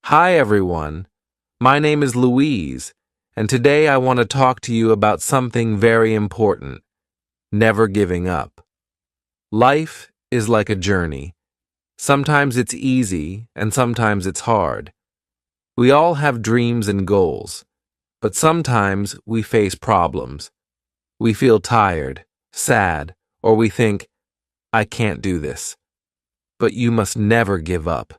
Hi everyone, my name is Louise, and today I want to talk to you about something very important: never giving up. Life is like a journey. Sometimes it's easy and sometimes it's hard. We all have dreams and goals, but sometimes we face problems. We feel tired, sad, or we think, I can't do this. But you must never give up.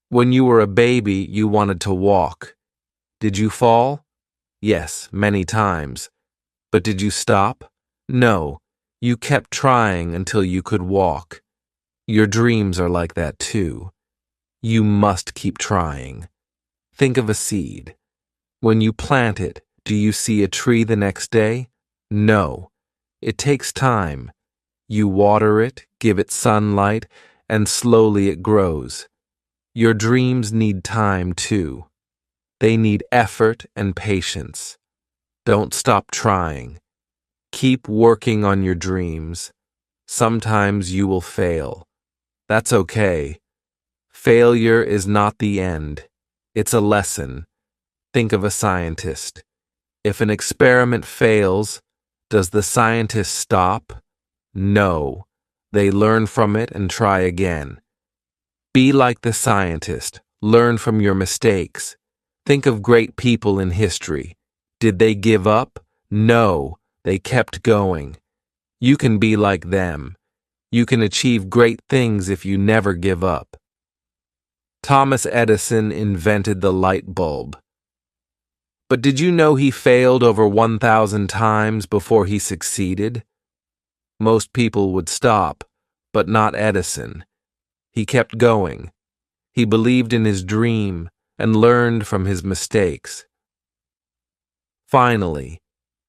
When you were a baby, you wanted to walk. Did you fall? Yes, many times. But did you stop? No, you kept trying until you could walk. Your dreams are like that too. You must keep trying. Think of a seed. When you plant it, do you see a tree the next day? No. It takes time. You water it, give it sunlight, and slowly it grows. Your dreams need time too. They need effort and patience. Don't stop trying. Keep working on your dreams. Sometimes you will fail. That's okay. Failure is not the end. It's a lesson. Think of a scientist. If an experiment fails, does the scientist stop? No. They learn from it and try again. Be like the scientist. Learn from your mistakes. Think of great people in history. Did they give up? No, they kept going. You can be like them. You can achieve great things if you never give up. Thomas Edison invented the light bulb. But did you know he failed over 1,000 times before he succeeded? Most people would stop, but not Edison. He kept going. He believed in his dream and learned from his mistakes. Finally,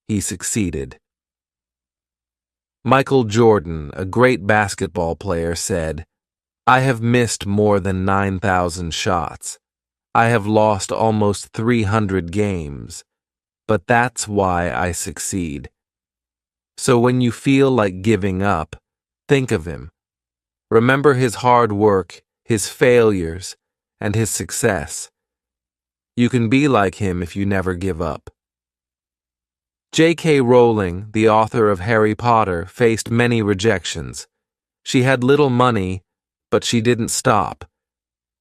he succeeded. Michael Jordan, a great basketball player, said, I have missed more than 9,000 shots. I have lost almost 300 games, but that's why I succeed. So when you feel like giving up, think of him. Remember his hard work, his failures, and his success. You can be like him if you never give up. J.K. Rowling, the author of Harry Potter, faced many rejections. She had little money, but she didn't stop.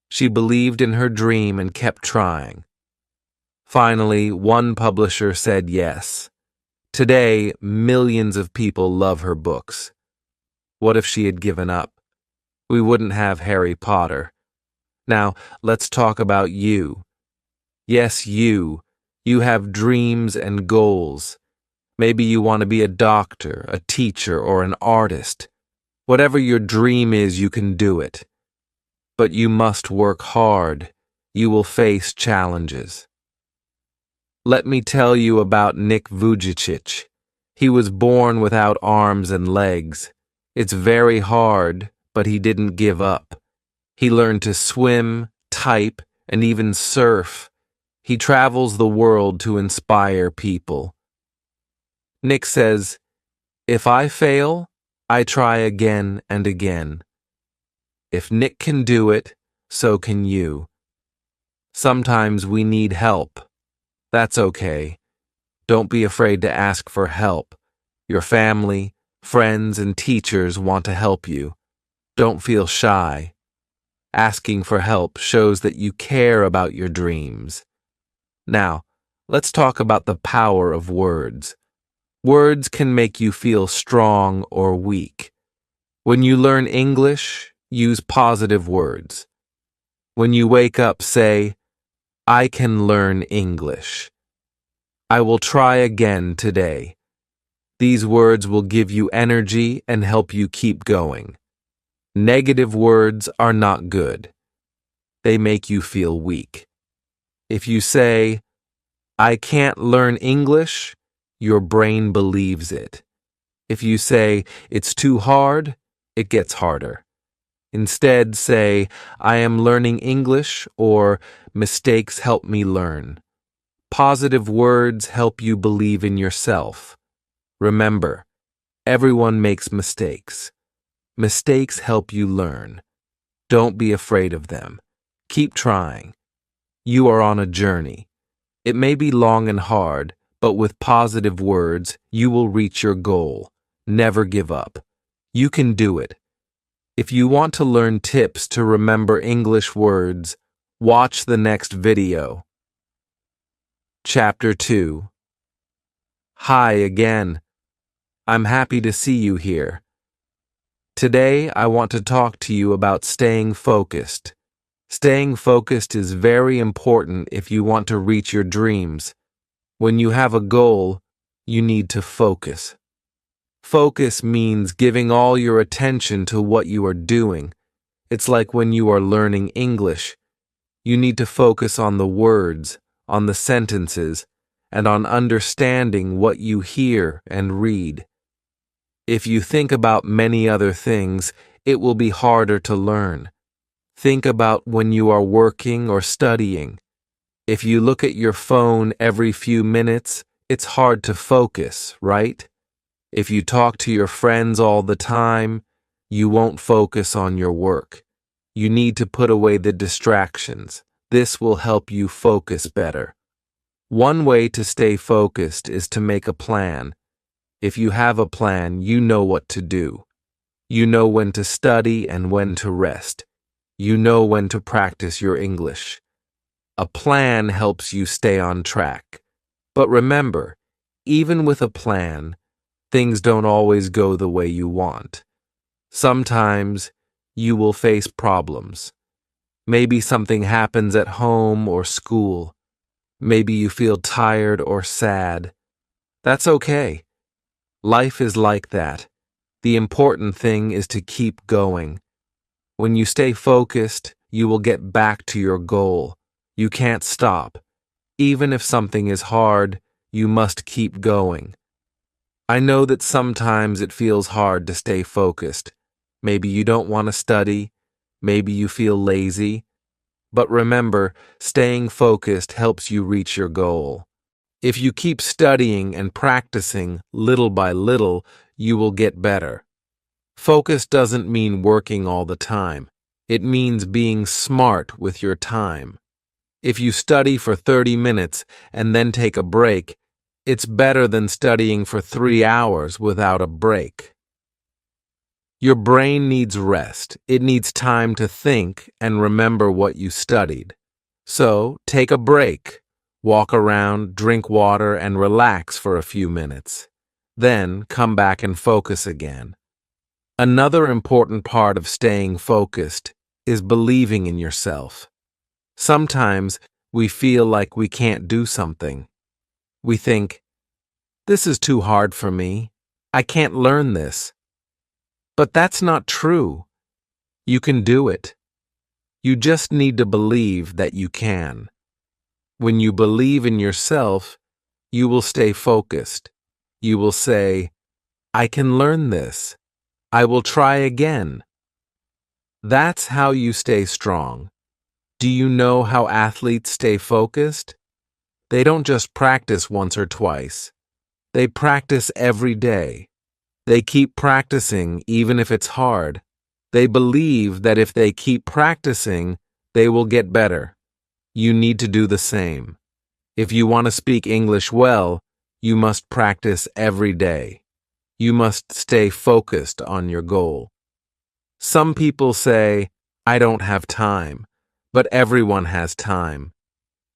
She believed in her dream and kept trying. Finally, one publisher said yes. Today, millions of people love her books. What if she had given up? We wouldn't have Harry Potter. Now, let's talk about you. Yes, you. You have dreams and goals. Maybe you want to be a doctor, a teacher, or an artist. Whatever your dream is, you can do it. But you must work hard. You will face challenges. Let me tell you about Nick Vujicic. He was born without arms and legs. It's very hard, but he didn't give up. He learned to swim, type, and even surf. He travels the world to inspire people. Nick says, if I fail, I try again and again. If Nick can do it, so can you. Sometimes we need help. That's okay. Don't be afraid to ask for help. Your family, friends, and teachers want to help you. Don't feel shy. Asking for help shows that you care about your dreams. Now, let's talk about the power of words. Words can make you feel strong or weak. When you learn English, use positive words. When you wake up, say, I can learn English. I will try again today. These words will give you energy and help you keep going. Negative words are not good. They make you feel weak. If you say, I can't learn English, your brain believes it. If you say, it's too hard, it gets harder. Instead, say, I am learning English, or mistakes help me learn. Positive words help you believe in yourself. Remember, everyone makes mistakes. Mistakes help you learn. Don't be afraid of them. Keep trying. You are on a journey. It may be long and hard, but with positive words, you will reach your goal. Never give up. You can do it. If you want to learn tips to remember English words, watch the next video. Chapter 2. Hi again. I'm happy to see you here. Today, I want to talk to you about staying focused. Staying focused is very important if you want to reach your dreams. When you have a goal, you need to focus. Focus means giving all your attention to what you are doing. It's like when you are learning English. You need to focus on the words, on the sentences, and on understanding what you hear and read. If you think about many other things, it will be harder to learn. Think about when you are working or studying. If you look at your phone every few minutes, it's hard to focus, right? If you talk to your friends all the time, you won't focus on your work. You need to put away the distractions. This will help you focus better. One way to stay focused is to make a plan. If you have a plan, you know what to do. You know when to study and when to rest. You know when to practice your English. A plan helps you stay on track. But remember, even with a plan, things don't always go the way you want. Sometimes you will face problems. Maybe something happens at home or school. Maybe you feel tired or sad. That's okay. Life is like that. The important thing is to keep going. When you stay focused, you will get back to your goal. You can't stop. Even if something is hard, you must keep going. I know that sometimes it feels hard to stay focused. Maybe you don't want to study. Maybe you feel lazy. But remember, staying focused helps you reach your goal. If you keep studying and practicing little by little, you will get better. Focus doesn't mean working all the time. It means being smart with your time. If you study for 30 minutes and then take a break, it's better than studying for 3 hours without a break. Your brain needs rest. It needs time to think and remember what you studied. So, take a break. Walk around, drink water, and relax for a few minutes. Then, come back and focus again. Another important part of staying focused is believing in yourself. Sometimes we feel like we can't do something. We think, this is too hard for me. I can't learn this. But that's not true. You can do it. You just need to believe that you can. When you believe in yourself, you will stay focused. You will say, I can learn this. I will try again. That's how you stay strong. Do you know how athletes stay focused? They don't just practice once or twice. They practice every day. They keep practicing even if it's hard. They believe that if they keep practicing, they will get better. You need to do the same. If you want to speak English well, you must practice every day. You must stay focused on your goal. Some people say, I don't have time, but everyone has time.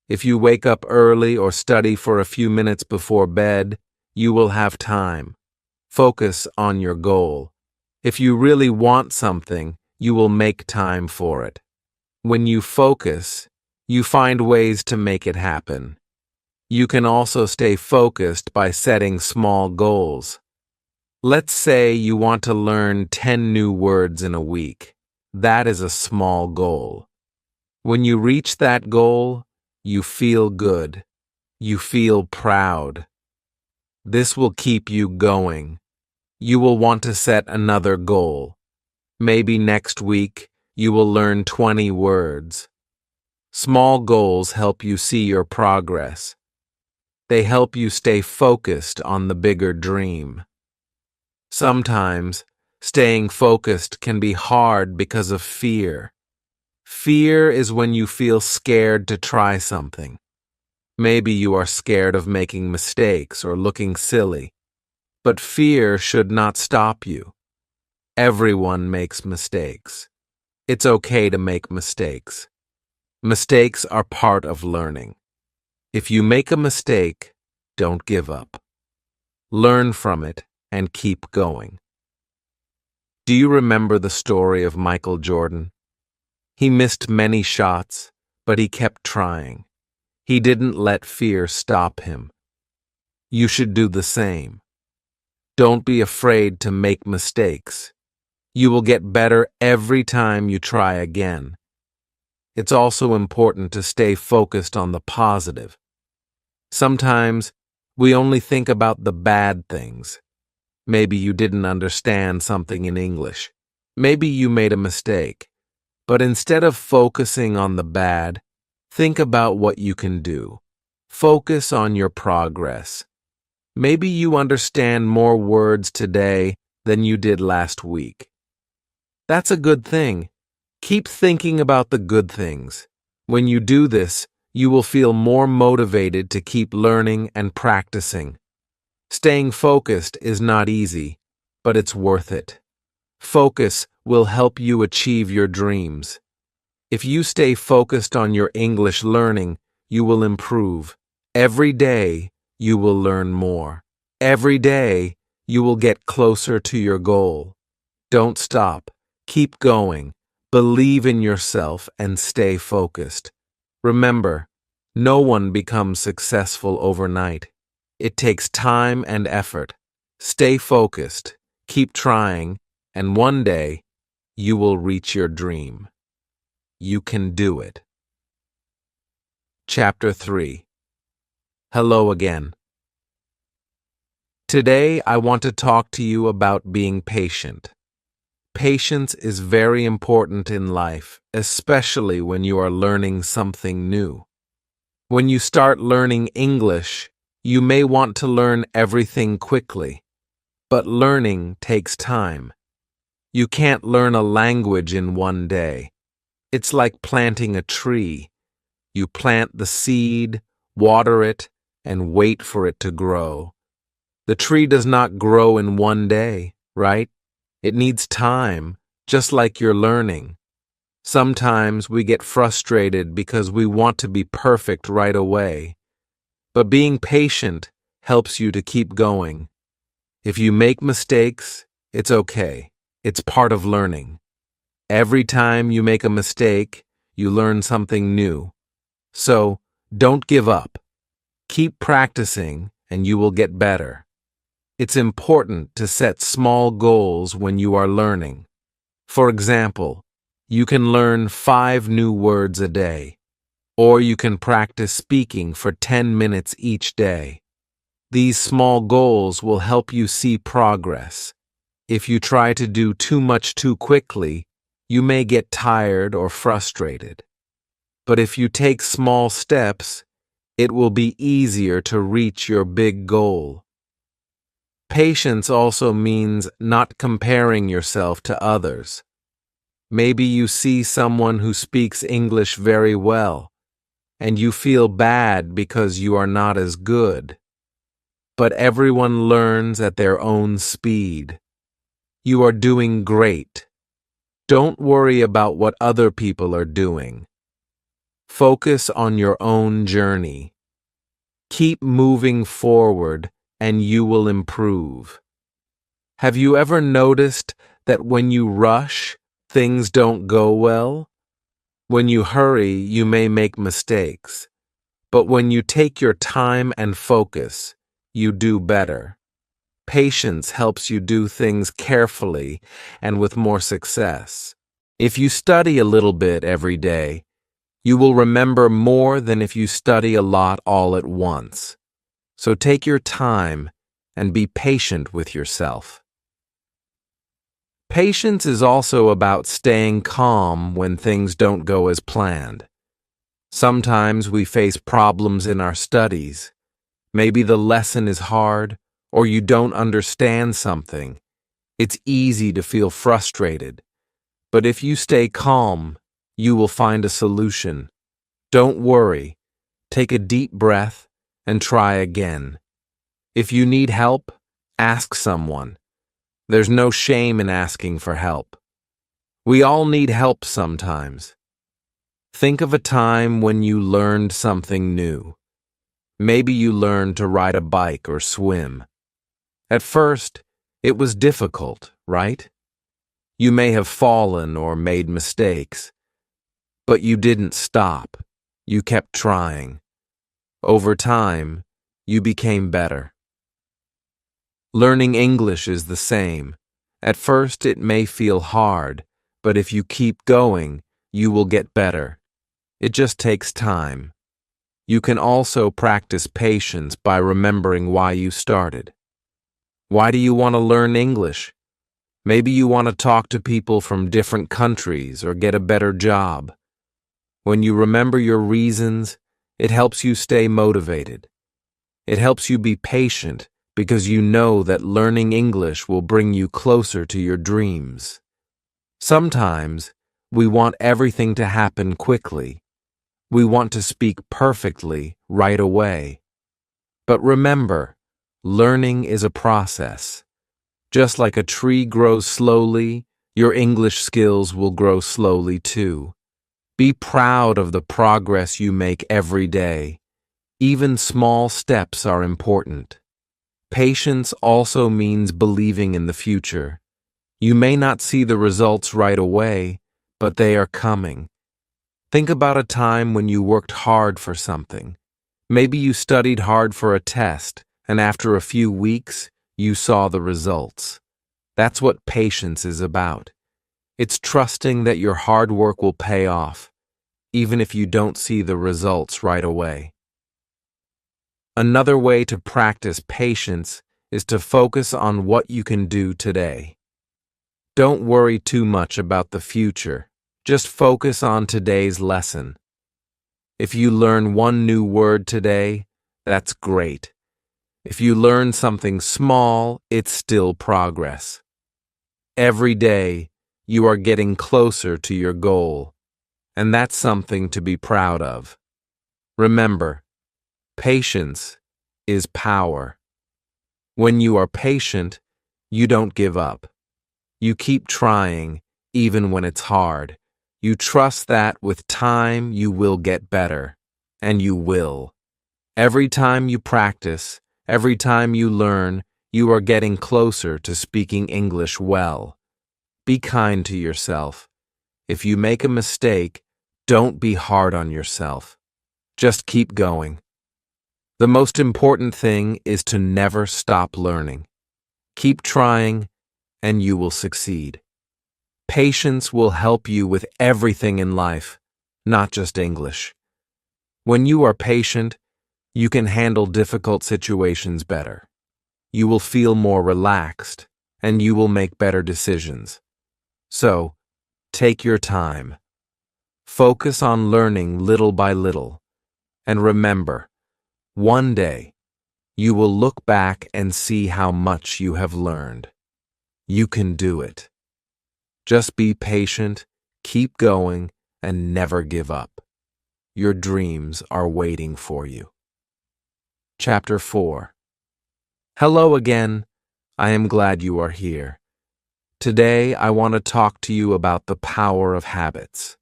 If you wake up early or study for a few minutes before bed, you will have time. Focus on your goal. If you really want something, you will make time for it. When you focus, you find ways to make it happen. You can also stay focused by setting small goals. Let's say you want to learn 10 new words in a week. That is a small goal. When you reach that goal, you feel good. You feel proud. This will keep you going. You will want to set another goal. Maybe next week, you will learn 20 words. Small goals help you see your progress. They help you stay focused on the bigger dream. Sometimes, staying focused can be hard because of fear. Fear is when you feel scared to try something. Maybe you are scared of making mistakes or looking silly. But fear should not stop you. Everyone makes mistakes. It's okay to make mistakes. Mistakes are part of learning. If you make a mistake, don't give up. Learn from it and keep going. Do you remember the story of Michael Jordan? He missed many shots, but he kept trying. He didn't let fear stop him. You should do the same. Don't be afraid to make mistakes. You will get better every time you try again. It's also important to stay focused on the positive. Sometimes we only think about the bad things. Maybe you didn't understand something in English. Maybe you made a mistake. But instead of focusing on the bad, think about what you can do. Focus on your progress. Maybe you understand more words today than you did last week. That's a good thing. Keep thinking about the good things. When you do this, you will feel more motivated to keep learning and practicing. Staying focused is not easy, but it's worth it. Focus will help you achieve your dreams. If you stay focused on your English learning, you will improve. Every day, you will learn more. Every day, you will get closer to your goal. Don't stop. Keep going. Believe in yourself and stay focused. Remember, no one becomes successful overnight. It takes time and effort. Stay focused, keep trying, and one day, you will reach your dream. You can do it. Chapter 3. Hello again. Today, I want to talk to you about being patient. Patience is very important in life, especially when you are learning something new. When you start learning English, you may want to learn everything quickly, but learning takes time. You can't learn a language in one day. It's like planting a tree. You plant the seed, water it, and wait for it to grow. The tree does not grow in one day, right? It needs time, just like you're learning. Sometimes we get frustrated because we want to be perfect right away. But being patient helps you to keep going. If you make mistakes, it's okay. It's part of learning. Every time you make a mistake, you learn something new. So, don't give up. Keep practicing and you will get better. It's important to set small goals when you are learning. For example, you can learn 5 new words a day, or you can practice speaking for 10 minutes each day. These small goals will help you see progress. If you try to do too much too quickly, you may get tired or frustrated. But if you take small steps, it will be easier to reach your big goal. Patience also means not comparing yourself to others. Maybe you see someone who speaks English very well, and you feel bad because you are not as good. But everyone learns at their own speed. You are doing great. Don't worry about what other people are doing. Focus on your own journey. Keep moving forward and you will improve. Have you ever noticed that when you rush, things don't go well? When you hurry, you may make mistakes. But when you take your time and focus, you do better. Patience helps you do things carefully and with more success. If you study a little bit every day, you will remember more than if you study a lot all at once. So take your time and be patient with yourself. Patience is also about staying calm when things don't go as planned. Sometimes we face problems in our studies. Maybe the lesson is hard, or you don't understand something. It's easy to feel frustrated. But if you stay calm, you will find a solution. Don't worry. Take a deep breath and try again. If you need help, ask someone. There's no shame in asking for help. We all need help sometimes. Think of a time when you learned something new. Maybe you learned to ride a bike or swim. At first, it was difficult, right? You may have fallen or made mistakes, but you didn't stop. You kept trying. Over time, you became better. Learning English is the same. At first, it may feel hard, but if you keep going, you will get better. It just takes time. You can also practice patience by remembering why you started. Why do you want to learn English? Maybe you want to talk to people from different countries or get a better job. When you remember your reasons, it helps you stay motivated. It helps you be patient because you know that learning English will bring you closer to your dreams. Sometimes, we want everything to happen quickly. We want to speak perfectly right away. But remember, learning is a process. Just like a tree grows slowly, your English skills will grow slowly too. Be proud of the progress you make every day. Even small steps are important. Patience also means believing in the future. You may not see the results right away, but they are coming. Think about a time when you worked hard for something. Maybe you studied hard for a test, and after a few weeks, you saw the results. That's what patience is about. It's trusting that your hard work will pay off, even if you don't see the results right away. Another way to practice patience is to focus on what you can do today. Don't worry too much about the future. Just focus on today's lesson. If you learn one new word today, that's great. If you learn something small, it's still progress. Every day, you are getting closer to your goal, and that's something to be proud of. Remember, patience is power. When you are patient, you don't give up. You keep trying, even when it's hard. You trust that with time you will get better, and you will. Every time you practice, every time you learn, you are getting closer to speaking English well. Be kind to yourself. If you make a mistake, don't be hard on yourself. Just keep going. The most important thing is to never stop learning. Keep trying, and you will succeed. Patience will help you with everything in life, not just English. When you are patient, you can handle difficult situations better. You will feel more relaxed, and you will make better decisions. So, take your time. Focus on learning little by little. And remember, one day, you will look back and see how much you have learned. You can do it. Just be patient, keep going, and never give up. Your dreams are waiting for you. Chapter 4. Hello again. I am glad you are here. Today, I want to talk to you about the power of habits.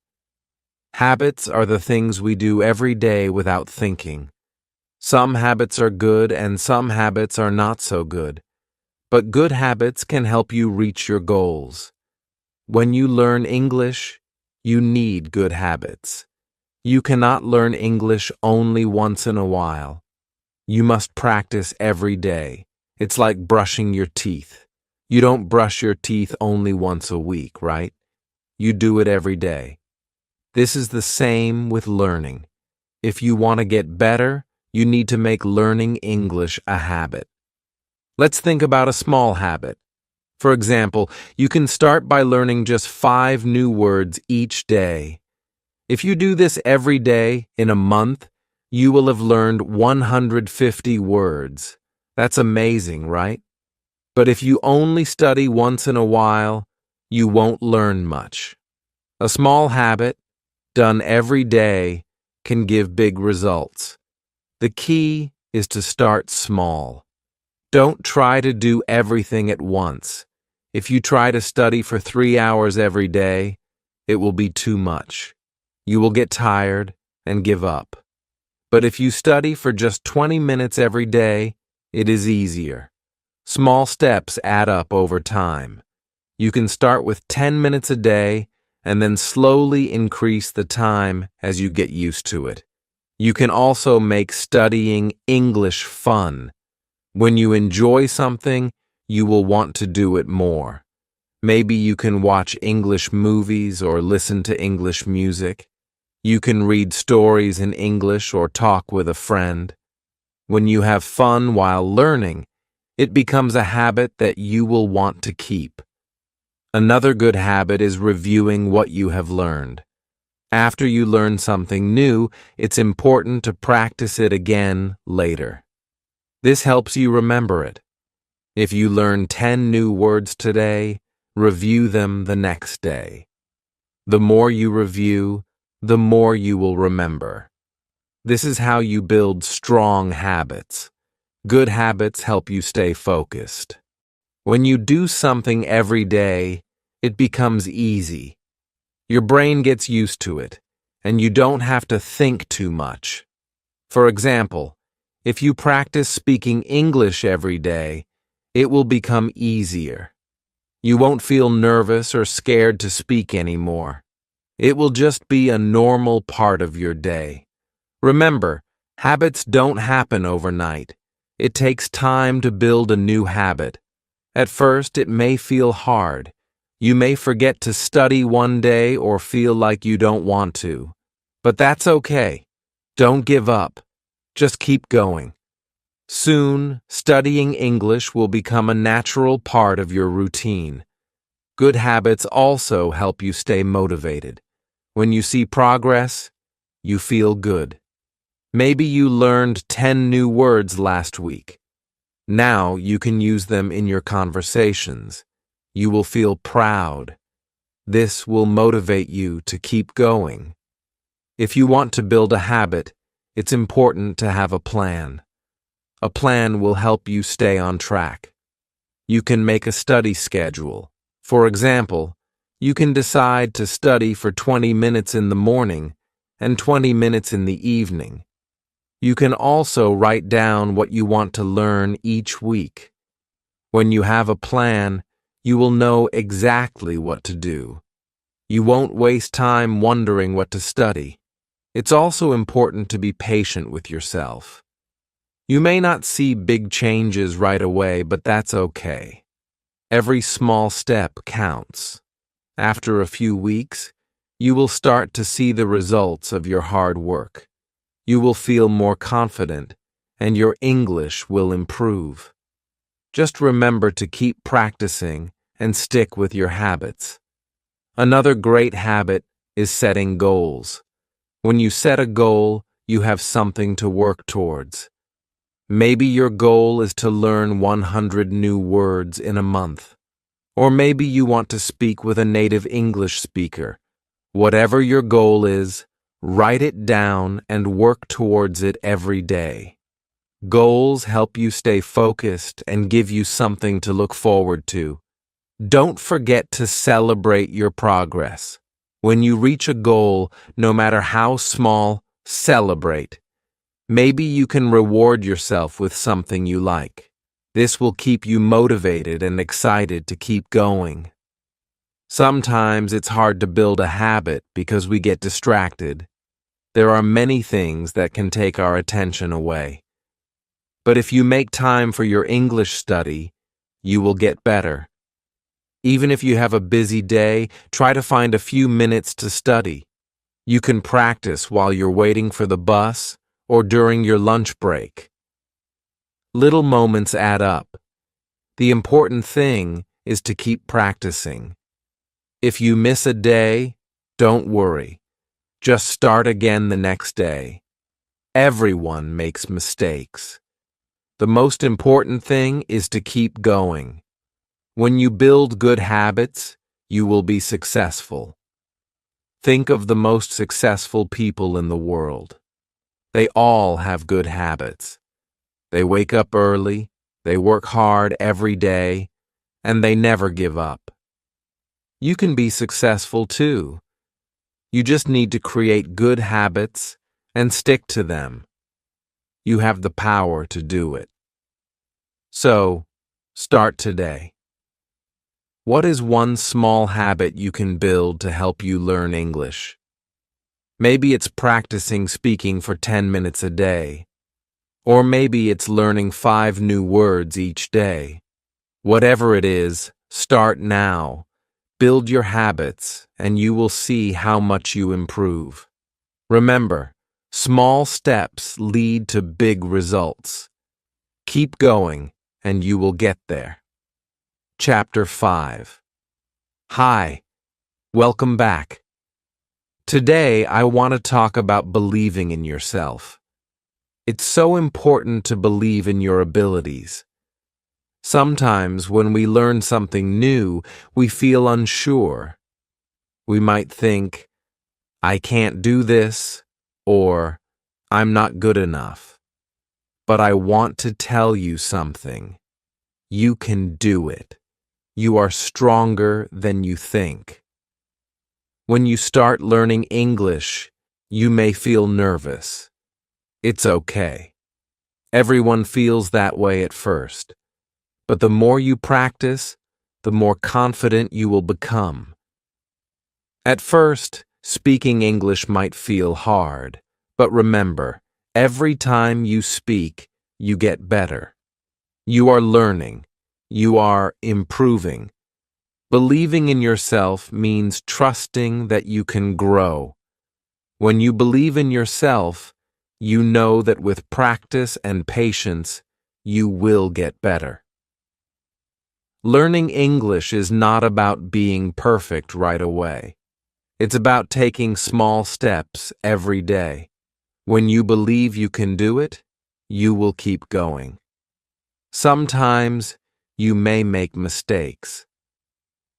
Habits are the things we do every day without thinking. Some habits are good and some habits are not so good. But good habits can help you reach your goals. When you learn English, you need good habits. You cannot learn English only once in a while. You must practice every day. It's like brushing your teeth. You don't brush your teeth only once a week, right? You do it every day. This is the same with learning. If you want to get better, you need to make learning English a habit. Let's think about a small habit. For example, you can start by learning just 5 new words each day. If you do this every day in a month, you will have learned 150 words. That's amazing, right? But if you only study once in a while, you won't learn much. A small habit, done every day, can give big results. The key is to start small. Don't try to do everything at once. If you try to study for 3 hours every day, it will be too much. You will get tired and give up. But if you study for just 20 minutes every day, it is easier. Small steps add up over time. You can start with 10 minutes a day and then slowly increase the time as you get used to it. You can also make studying English fun. When you enjoy something, you will want to do it more. Maybe you can watch English movies or listen to English music. You can read stories in English or talk with a friend. When you have fun while learning, it becomes a habit that you will want to keep. Another good habit is reviewing what you have learned. After you learn something new, it's important to practice it again later. This helps you remember it. If you learn 10 new words today, review them the next day. The more you review, the more you will remember. This is how you build strong habits. Good habits help you stay focused. When you do something every day, it becomes easy. Your brain gets used to it, and you don't have to think too much. For example, if you practice speaking English every day, it will become easier. You won't feel nervous or scared to speak anymore. It will just be a normal part of your day. Remember, habits don't happen overnight. It takes time to build a new habit. At first, it may feel hard. You may forget to study one day or feel like you don't want to. But that's okay. Don't give up. Just keep going. Soon, studying English will become a natural part of your routine. Good habits also help you stay motivated. When you see progress, you feel good. Maybe you learned 10 new words last week. Now you can use them in your conversations. You will feel proud. This will motivate you to keep going. If you want to build a habit, it's important to have a plan. A plan will help you stay on track. You can make a study schedule. For example, you can decide to study for 20 minutes in the morning and 20 minutes in the evening. You can also write down what you want to learn each week. When you have a plan, you will know exactly what to do. You won't waste time wondering what to study. It's also important to be patient with yourself. You may not see big changes right away, but that's okay. Every small step counts. After a few weeks, you will start to see the results of your hard work. You will feel more confident, and your English will improve. Just remember to keep practicing and stick with your habits. Another great habit is setting goals. When you set a goal, you have something to work towards. Maybe your goal is to learn 100 new words in a month. Or maybe you want to speak with a native English speaker. Whatever your goal is, write it down and work towards it every day. Goals help you stay focused and give you something to look forward to. Don't forget to celebrate your progress. When you reach a goal, no matter how small, celebrate. Maybe you can reward yourself with something you like. This will keep you motivated and excited to keep going. Sometimes it's hard to build a habit because we get distracted. There are many things that can take our attention away. But if you make time for your English study, you will get better. Even if you have a busy day, try to find a few minutes to study. You can practice while you're waiting for the bus or during your lunch break. Little moments add up. The important thing is to keep practicing. If you miss a day, don't worry. Just start again the next day. Everyone makes mistakes. The most important thing is to keep going. When you build good habits, you will be successful. Think of the most successful people in the world. They all have good habits. They wake up early, they work hard every day, and they never give up. You can be successful too. You just need to create good habits and stick to them. You have the power to do it. So, start today. What is one small habit you can build to help you learn English? Maybe it's practicing speaking for 10 minutes a day. Or maybe it's learning 5 new words each day. Whatever it is, start now. Build your habits, and you will see how much you improve. Remember, small steps lead to big results. Keep going, and you will get there. Chapter 5. Hi, welcome back. Today, I want to talk about believing in yourself. It's so important to believe in your abilities. Sometimes when we learn something new, we feel unsure. We might think, I can't do this, or I'm not good enough. But I want to tell you something. You can do it. You are stronger than you think. When you start learning English, you may feel nervous. It's okay. Everyone feels that way at first. But the more you practice, the more confident you will become. At first, speaking English might feel hard, but remember, every time you speak, you get better. You are learning. You are improving. Believing in yourself means trusting that you can grow. When you believe in yourself, you know that with practice and patience, you will get better. Learning English is not about being perfect right away. It's about taking small steps every day. When you believe you can do it, you will keep going. Sometimes you may make mistakes.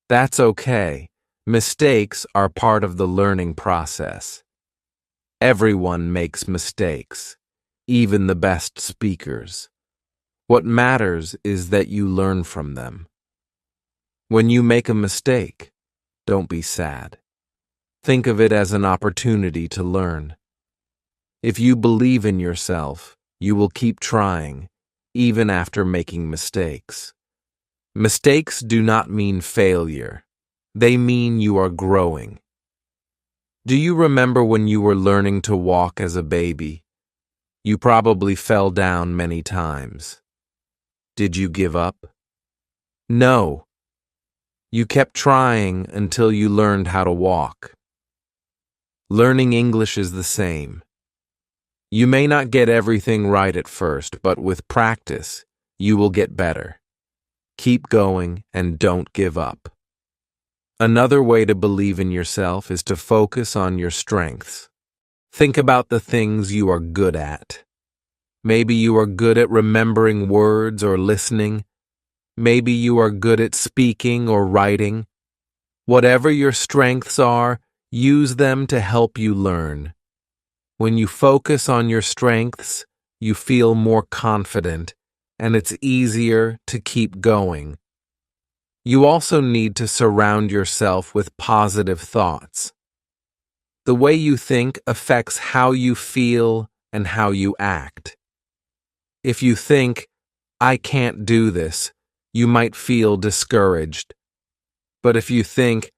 That's okay. Mistakes are part of the learning process. Everyone makes mistakes, even the best speakers. What matters is that you learn from them. When you make a mistake, don't be sad. Think of it as an opportunity to learn. If you believe in yourself, you will keep trying, even after making mistakes. Mistakes do not mean failure. They mean you are growing. Do you remember when you were learning to walk as a baby? You probably fell down many times. Did you give up? No. You kept trying until you learned how to walk. Learning English is the same. You may not get everything right at first, but with practice, you will get better. Keep going and don't give up. Another way to believe in yourself is to focus on your strengths. Think about the things you are good at. Maybe you are good at remembering words or listening. Maybe you are good at speaking or writing. Whatever your strengths are, use them to help you learn. When you focus on your strengths, you feel more confident, and it's easier to keep going. You also need to surround yourself with positive thoughts. The way you think affects how you feel and how you act. If you think, I can't do this, you might feel discouraged. But if you think,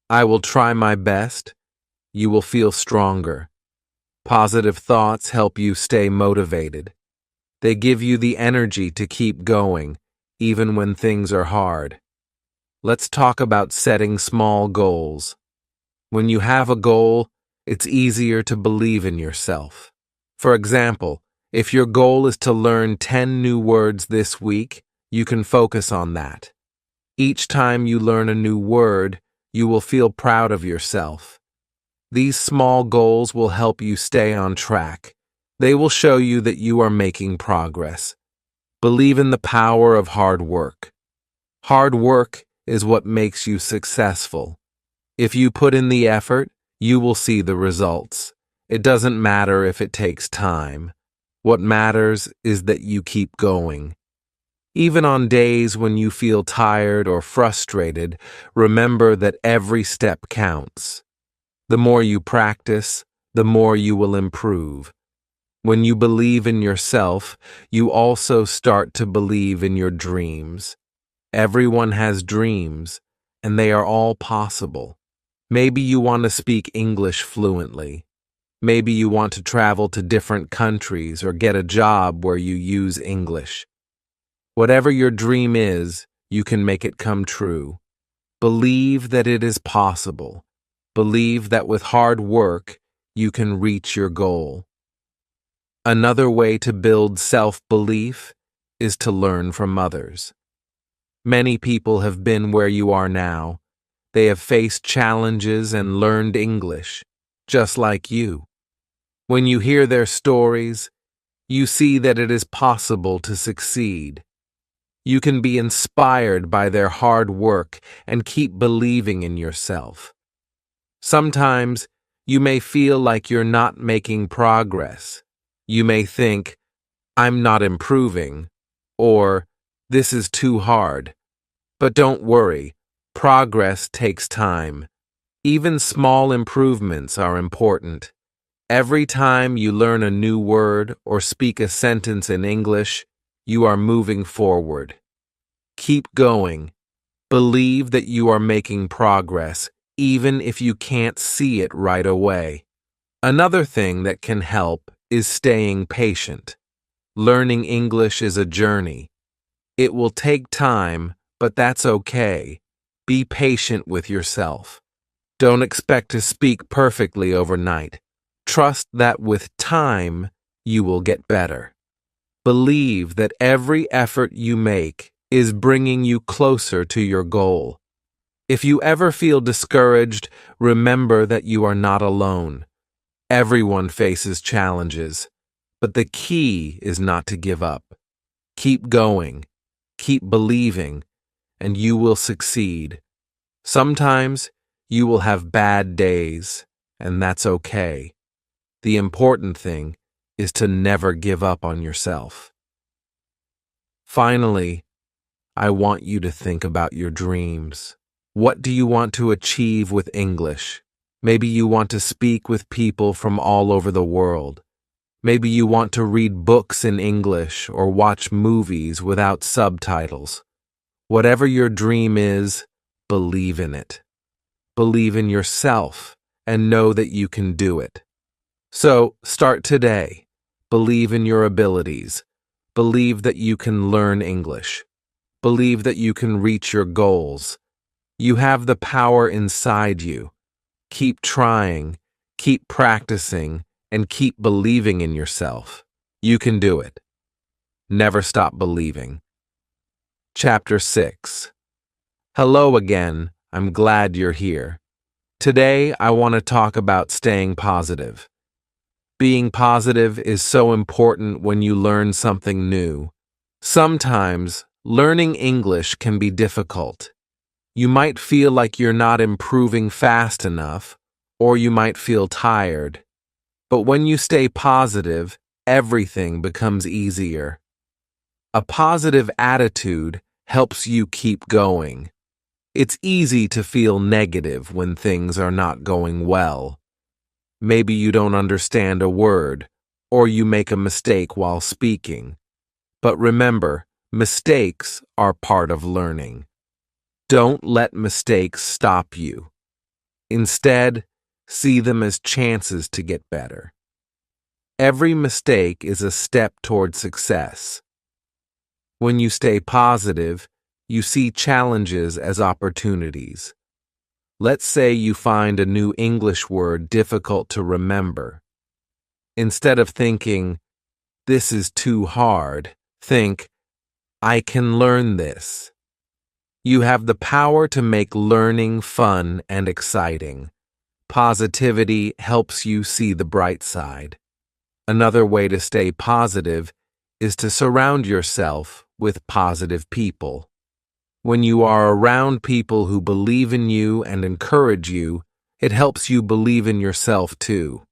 I will try my best, you will feel stronger. Positive thoughts help you stay motivated. They give you the energy to keep going, even when things are hard. Let's talk about setting small goals. When you have a goal, it's easier to believe in yourself. For example, if your goal is to learn 10 new words this week, you can focus on that. Each time you learn a new word, you will feel proud of yourself. These small goals will help you stay on track. They will show you that you are making progress. Believe in the power of hard work. Hard work is what makes you successful. If you put in the effort, You will see the results. It doesn't matter if it takes time. What matters is that you keep going. Even on days when you feel tired or frustrated, remember that every step counts. The more you practice, the more you will improve. When you believe in yourself, you also start to believe in your dreams. Everyone has dreams, and they are all possible. Maybe you want to speak English fluently. Maybe you want to travel to different countries or get a job where you use English. Whatever your dream is, you can make it come true. Believe that it is possible. Believe that with hard work, you can reach your goal. Another way to build self-belief is to learn from others. Many people have been where you are now. They have faced challenges and learned English, just like you. When you hear their stories, you see that it is possible to succeed. You can be inspired by their hard work and keep believing in yourself. Sometimes you may feel like you're not making progress. You may think, I'm not improving, or this is too hard. But don't worry, progress takes time. Even small improvements are important. Every time you learn a new word or speak a sentence in English, you are moving forward. Keep going. Believe that you are making progress, even if you can't see it right away. Another thing that can help is staying patient. Learning English is a journey. It will take time, but that's okay. Be patient with yourself. Don't expect to speak perfectly overnight. Trust that with time, you will get better. Believe that every effort you make is bringing you closer to your goal. If you ever feel discouraged, remember that you are not alone. Everyone faces challenges, but the key is not to give up. Keep going, keep believing, and you will succeed. Sometimes you will have bad days, and that's okay. The important thing is to never give up on yourself. Finally, I want you to think about your dreams. What do you want to achieve with English? Maybe you want to speak with people from all over the world. Maybe you want to read books in English or watch movies without subtitles. Whatever your dream is, believe in it. Believe in yourself and know that you can do it. So, start today. Believe in your abilities. Believe that you can learn English. Believe that you can reach your goals. You have the power inside you. Keep trying, keep practicing, and keep believing in yourself. You can do it. Never stop believing. Chapter 6. Hello again. I'm glad you're here. Today, I want to talk about staying positive. Being positive is so important when you learn something new. Sometimes, learning English can be difficult. You might feel like you're not improving fast enough, or you might feel tired. But when you stay positive, everything becomes easier. A positive attitude helps you keep going. It's easy to feel negative when things are not going well. Maybe you don't understand a word, or you make a mistake while speaking. But remember, mistakes are part of learning. Don't let mistakes stop you. Instead, see them as chances to get better. Every mistake is a step toward success. When you stay positive, you see challenges as opportunities. Let's say you find a new English word difficult to remember. Instead of thinking, this is too hard, think, I can learn this. You have the power to make learning fun and exciting. Positivity helps you see the bright side. Another way to stay positive is to surround yourself with positive people. When you are around people who believe in you and encourage you, It helps you believe in yourself too.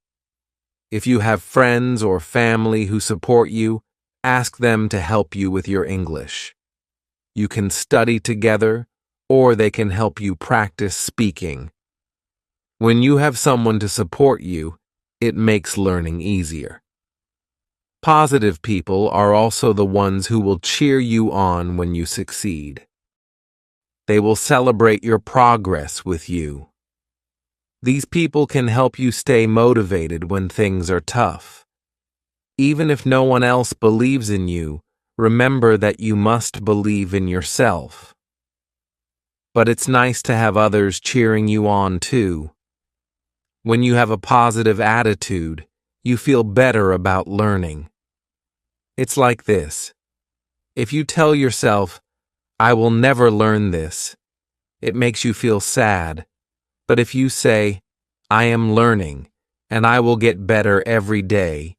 If you have friends or family who support you, ask them to help you with your English. You can study together, or they can help you practice speaking. When you have someone to support you, it makes learning easier. Positive people are also the ones who will cheer you on when you succeed. They will celebrate your progress with you. These people can help you stay motivated when things are tough. Even if no one else believes in you, remember that you must believe in yourself. But it's nice to have others cheering you on too. When you have a positive attitude, you feel better about learning. It's like this. If you tell yourself, "I will never learn this," it makes you feel sad. But if you say, "I am learning, and I will get better every day,"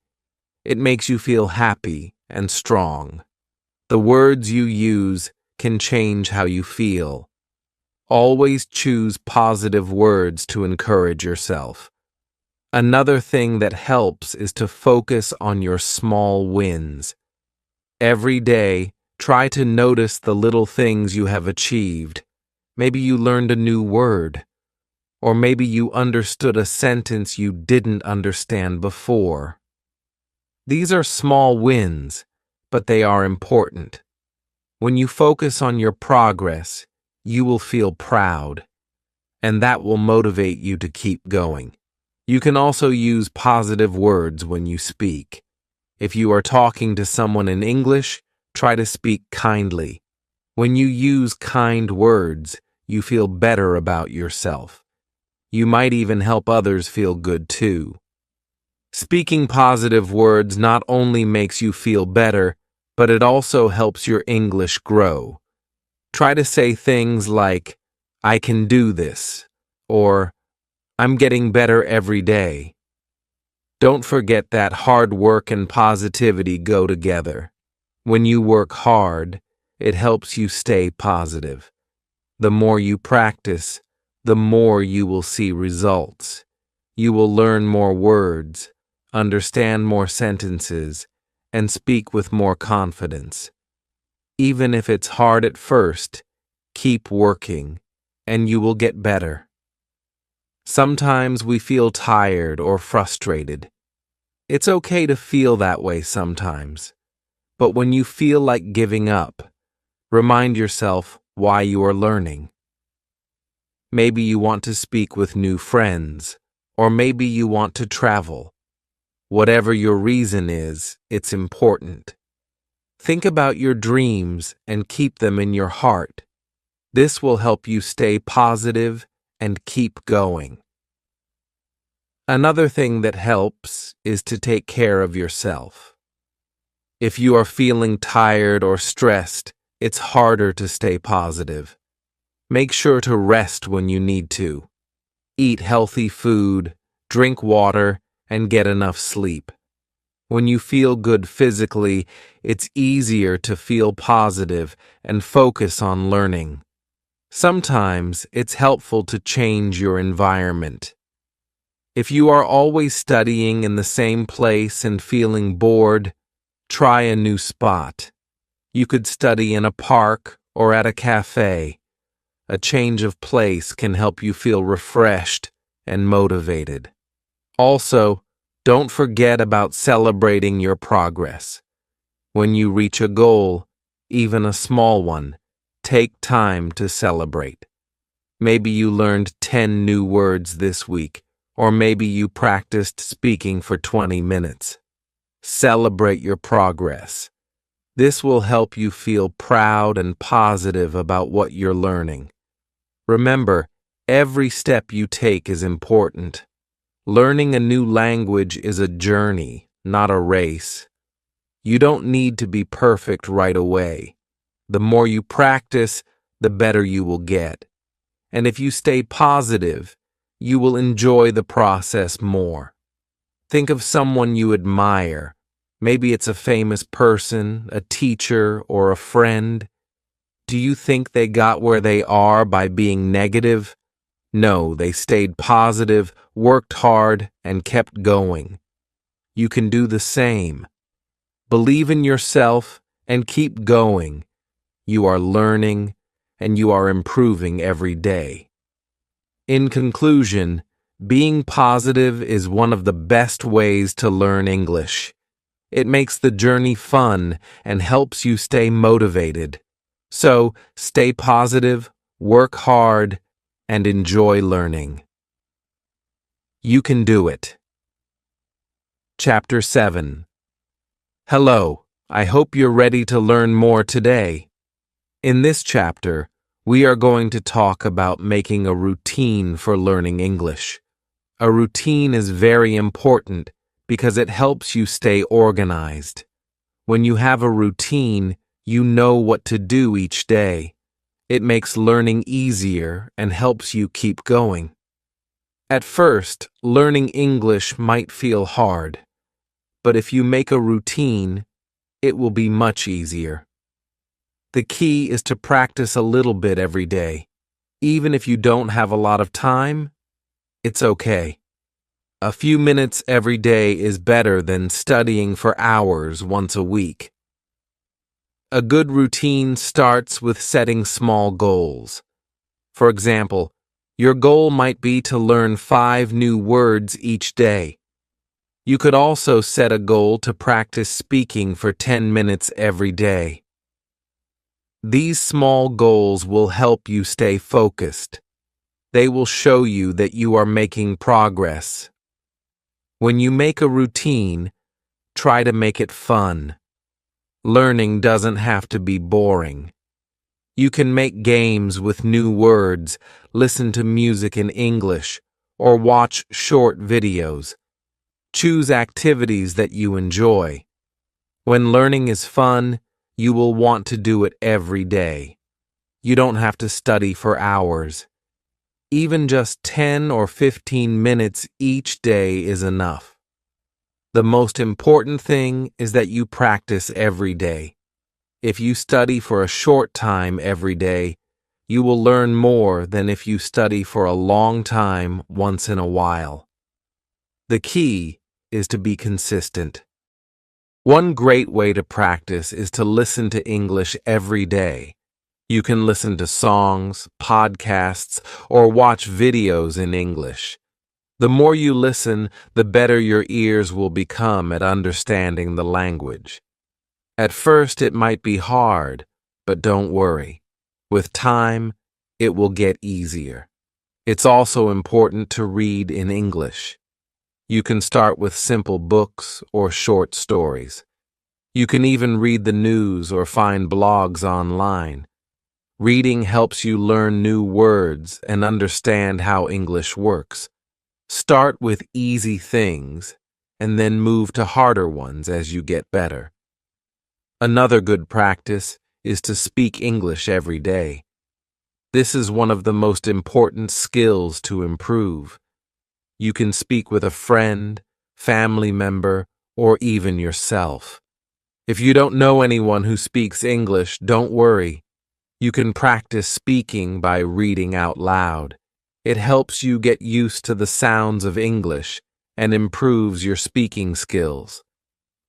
it makes you feel happy and strong. The words you use can change how you feel. Always choose positive words to encourage yourself. Another thing that helps is to focus on your small wins. Every day, try to notice the little things you have achieved. Maybe you learned a new word, or maybe you understood a sentence you didn't understand before. These are small wins, but they are important. When you focus on your progress, you will feel proud, and that will motivate you to keep going. You can also use positive words when you speak. If you are talking to someone in English, try to speak kindly. When you use kind words, you feel better about yourself. You might even help others feel good too. Speaking positive words not only makes you feel better, but it also helps your English grow. Try to say things like, "I can do this," or "I'm getting better every day." Don't forget that hard work and positivity go together. When you work hard, it helps you stay positive. The more you practice, the more you will see results. You will learn more words, understand more sentences, and speak with more confidence. Even if it's hard at first, keep working, and you will get better. Sometimes we feel tired or frustrated. It's okay to feel that way sometimes. But when you feel like giving up, remind yourself why you are learning. Maybe you want to speak with new friends, or maybe you want to travel. Whatever your reason is, it's important. Think about your dreams and keep them in your heart. This will help you stay positive and keep going. Another thing that helps is to take care of yourself. If you are feeling tired or stressed, it's harder to stay positive. Make sure to rest when you need to. Eat healthy food, drink water, and get enough sleep. When you feel good physically, it's easier to feel positive and focus on learning. Sometimes it's helpful to change your environment. If you are always studying in the same place and feeling bored, try a new spot. You could study in a park or at a cafe. A change of place can help you feel refreshed and motivated. Also, don't forget about celebrating your progress. When you reach a goal, even a small one, take time to celebrate. Maybe you learned 10 new words this week, or maybe you practiced speaking for 20 minutes. Celebrate your progress. This will help you feel proud and positive about what you're learning. Remember, every step you take is important. Learning a new language is a journey, not a race. You don't need to be perfect right away. The more you practice, the better you will get. And if you stay positive, you will enjoy the process more. Think of someone you admire. Maybe it's a famous person, a teacher, or a friend. Do you think they got where they are by being negative? No, they stayed positive, worked hard, and kept going. You can do the same. Believe in yourself and keep going. You are learning and you are improving every day. In conclusion, being positive is one of the best ways to learn English. It makes the journey fun and helps you stay motivated. So, stay positive, work hard, and enjoy learning. You can do it. Chapter 7. Hello, I hope you're ready to learn more today. In this chapter, we are going to talk about making a routine for learning English. A routine is very important because it helps you stay organized. When you have a routine, you know what to do each day. It makes learning easier and helps you keep going. At first, learning English might feel hard, but if you make a routine, it will be much easier. The key is to practice a little bit every day. Even if you don't have a lot of time, it's okay. A few minutes every day is better than studying for hours once a week. A good routine starts with setting small goals. For example, your goal might be to learn 5 new words each day. You could also set a goal to practice speaking for 10 minutes every day. These small goals will help you stay focused. They will show you that you are making progress. When you make a routine, try to make it fun. Learning doesn't have to be boring. You can make games with new words, listen to music in English, or watch short videos. Choose activities that you enjoy. When learning is fun, you will want to do it every day. You don't have to study for hours. Even just 10 or 15 minutes each day is enough. The most important thing is that you practice every day. If you study for a short time every day, you will learn more than if you study for a long time once in a while. The key is to be consistent. One great way to practice is to listen to English every day. You can listen to songs, podcasts, or watch videos in English. The more you listen, the better your ears will become at understanding the language. At first, it might be hard, but don't worry. With time, it will get easier. It's also important to read in English. You can start with simple books or short stories. You can even read the news or find blogs online. Reading helps you learn new words and understand how English works. Start with easy things and then move to harder ones as you get better. Another good practice is to speak English every day. This is one of the most important skills to improve. You can speak with a friend, family member, or even yourself. If you don't know anyone who speaks English, don't worry. You can practice speaking by reading out loud. It helps you get used to the sounds of English and improves your speaking skills.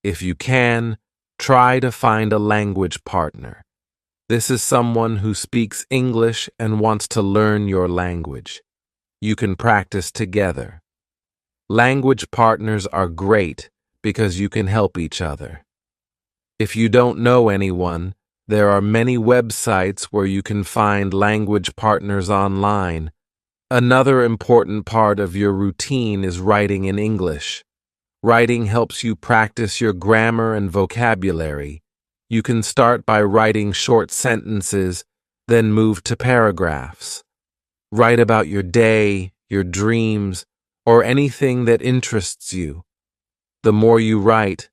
If you can, try to find a language partner. This is someone who speaks English and wants to learn your language. You can practice together. Language partners are great because you can help each other. If you don't know anyone, there are many websites where you can find language partners online. Another important part of your routine is writing in English. Writing helps you practice your grammar and vocabulary. You can start by writing short sentences, then move to paragraphs. Write about your day, your dreams, or anything that interests you. The more you write,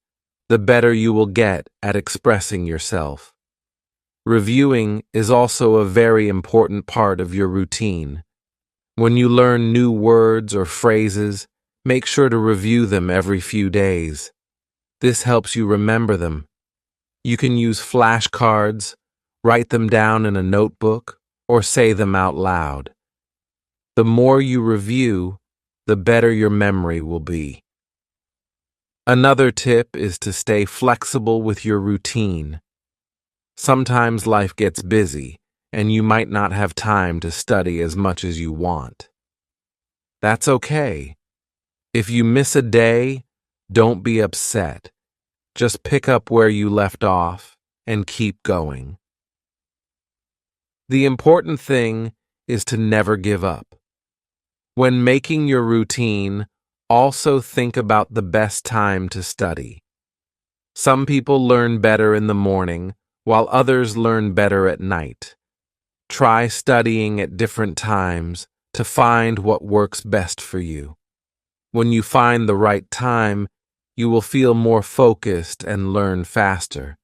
the better you will get at expressing yourself. Reviewing is also a very important part of your routine. When you learn new words or phrases, make sure to review them every few days. This helps you remember them. You can use flashcards, write them down in a notebook, or say them out loud. The more you review, the better your memory will be. Another tip is to stay flexible with your routine. Sometimes life gets busy, and you might not have time to study as much as you want. That's okay. If you miss a day, don't be upset. Just pick up where you left off and keep going. The important thing is to never give up. When making your routine, also think about the best time to study. Some people learn better in the morning, while others learn better at night. Try studying at different times to find what works best for you. When you find the right time, you will feel more focused and learn faster.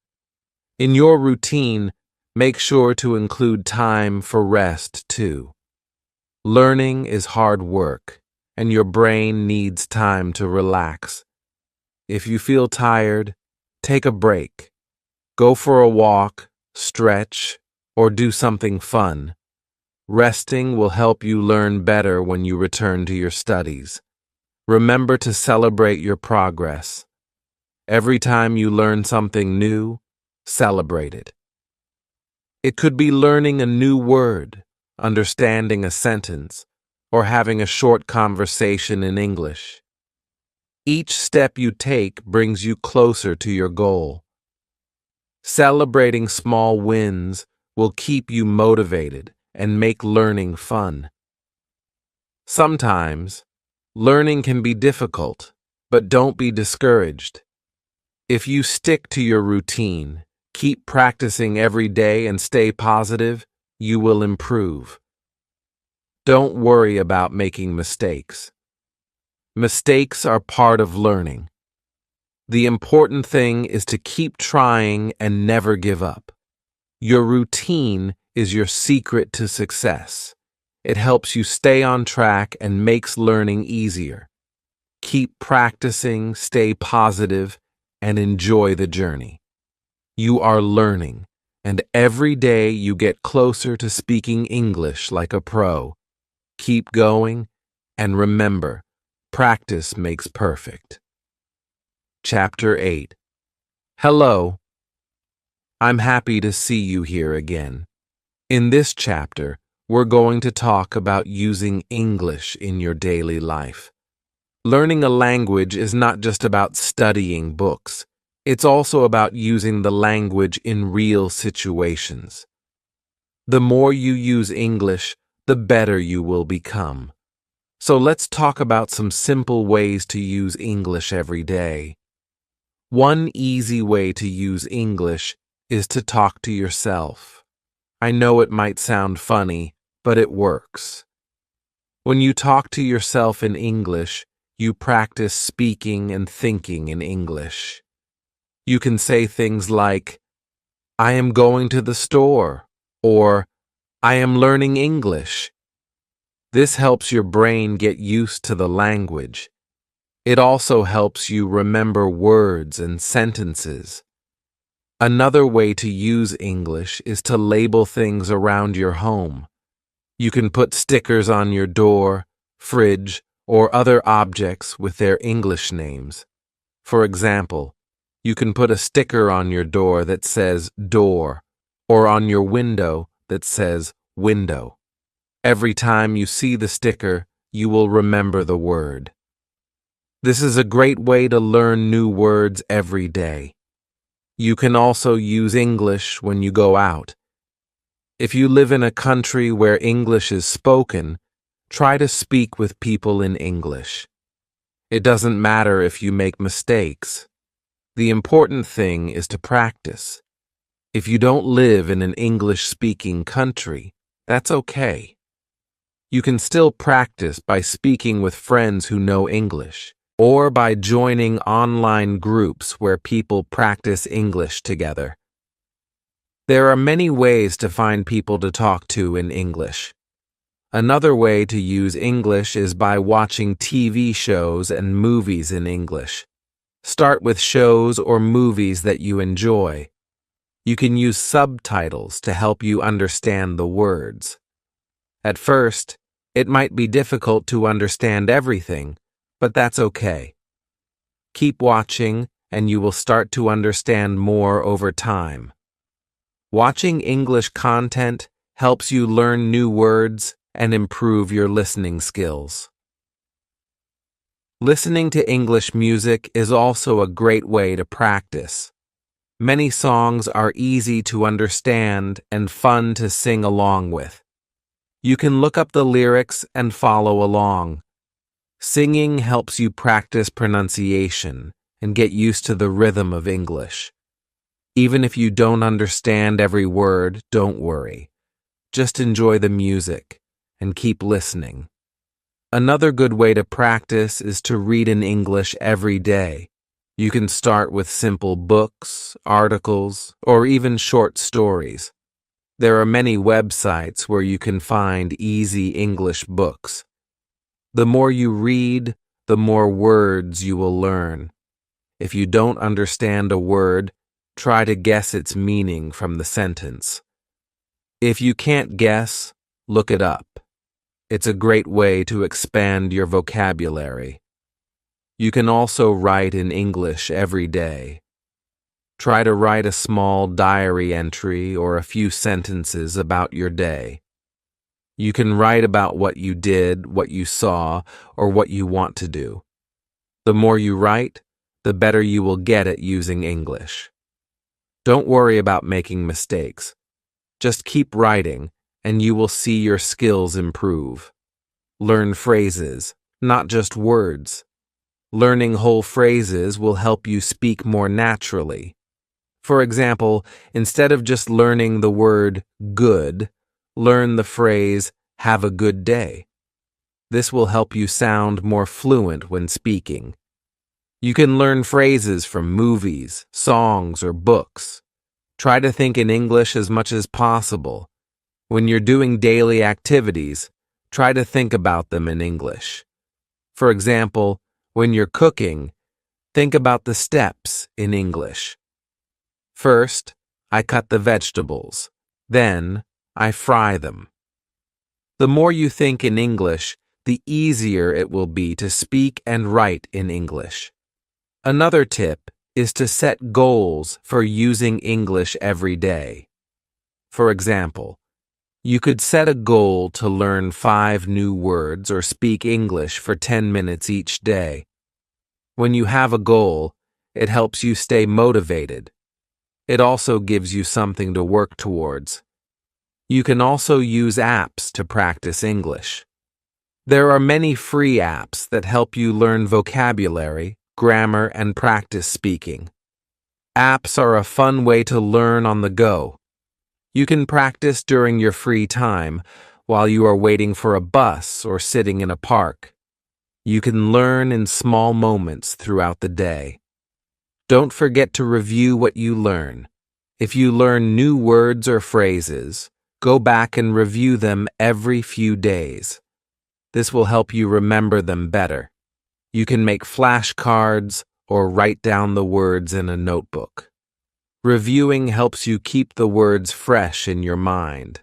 In your routine, make sure to include time for rest too. Learning is hard work, and your brain needs time to relax. If you feel tired, take a break. Go for a walk, stretch, or do something fun. Resting will help you learn better when you return to your studies. Remember to celebrate your progress. Every time you learn something new, celebrate it. It could be learning a new word, understanding a sentence, or having a short conversation in English. Each step you take brings you closer to your goal. Celebrating small wins will keep you motivated and make learning fun. Sometimes, learning can be difficult, but don't be discouraged. If you stick to your routine, keep practicing every day and stay positive, you will improve. Don't worry about making mistakes. Mistakes are part of learning. The important thing is to keep trying and never give up. Your routine is your secret to success. It helps you stay on track and makes learning easier. Keep practicing, stay positive, and enjoy the journey. You are learning, and every day you get closer to speaking English like a pro. Keep going, and remember, practice makes perfect. Chapter 8. Hello. I'm happy to see you here again. In this chapter, we're going to talk about using English in your daily life. Learning a language is not just about studying books. It's also about using the language in real situations. The more you use English, the better you will become. So let's talk about some simple ways to use English every day. One easy way to use English is to talk to yourself. I know it might sound funny, but it works. When you talk to yourself in English, you practice speaking and thinking in English. You can say things like, I am going to the store, or I am learning English. This helps your brain get used to the language. It also helps you remember words and sentences. Another way to use English is to label things around your home. You can put stickers on your door, fridge, or other objects with their English names. For example, you can put a sticker on your door that says door, or on your window that says window. Every time you see the sticker, you will remember the word. This is a great way to learn new words every day. You can also use English when you go out. If you live in a country where English is spoken, try to speak with people in English. It doesn't matter if you make mistakes. The important thing is to practice. If you don't live in an English-speaking country, that's okay. You can still practice by speaking with friends who know English, or by joining online groups where people practice English together. There are many ways to find people to talk to in English. Another way to use English is by watching TV shows and movies in English. Start with shows or movies that you enjoy. You can use subtitles to help you understand the words. At first, It might be difficult to understand everything, but that's okay. Keep watching, and you will start to understand more over time. Watching English content helps you learn new words and improve your listening skills. Listening to English music is also a great way to practice. Many songs are easy to understand and fun to sing along with. You can look up the lyrics and follow along. Singing helps you practice pronunciation and get used to the rhythm of English. Even if you don't understand every word, don't worry. Just enjoy the music and keep listening. Another good way to practice is to read in English every day. You can start with simple books, articles, or even short stories. There are many websites where you can find easy English books. The more you read, the more words you will learn. If you don't understand a word, try to guess its meaning from the sentence. If you can't guess, look it up. It's a great way to expand your vocabulary. You can also write in English every day. Try to write a small diary entry or a few sentences about your day. You can write about what you did, what you saw, or what you want to do. The more you write, the better you will get at using English. Don't worry about making mistakes. Just keep writing, and you will see your skills improve. Learn phrases, not just words. Learning whole phrases will help you speak more naturally. For example, instead of just learning the word good, learn the phrase, "have a good day." This will help you sound more fluent when speaking. You can learn phrases from movies, songs, or books. Try to think in English as much as possible. When you're doing daily activities, try to think about them in English. For example, when you're cooking, think about the steps in English. First, I cut the vegetables. Then, I fry them. The more you think in English, the easier it will be to speak and write in English. Another tip is to set goals for using English every day. For example, you could set a goal to learn 5 new words or speak English for 10 minutes each day. When you have a goal, it helps you stay motivated. It also gives you something to work towards. You can also use apps to practice English. There are many free apps that help you learn vocabulary, grammar, and practice speaking. Apps are a fun way to learn on the go. You can practice during your free time while you are waiting for a bus or sitting in a park. You can learn in small moments throughout the day. Don't forget to review what you learn. If you learn new words or phrases, go back and review them every few days. This will help you remember them better. You can make flashcards or write down the words in a notebook. Reviewing helps you keep the words fresh in your mind.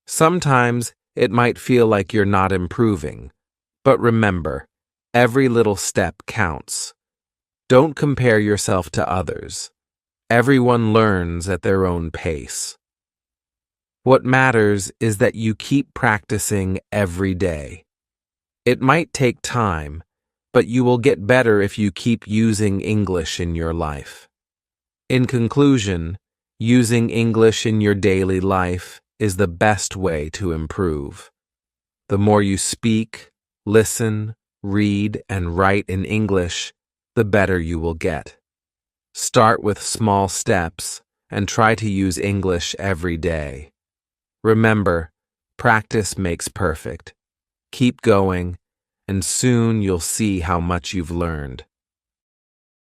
Sometimes it might feel like you're not improving, but remember, every little step counts. Don't compare yourself to others. Everyone learns at their own pace. What matters is that you keep practicing every day. It might take time, but you will get better if you keep using English in your life. In conclusion, using English in your daily life is the best way to improve. The more you speak, listen, read, and write in English, the better you will get. Start with small steps and try to use English every day. Remember, practice makes perfect. Keep going, and soon you'll see how much you've learned.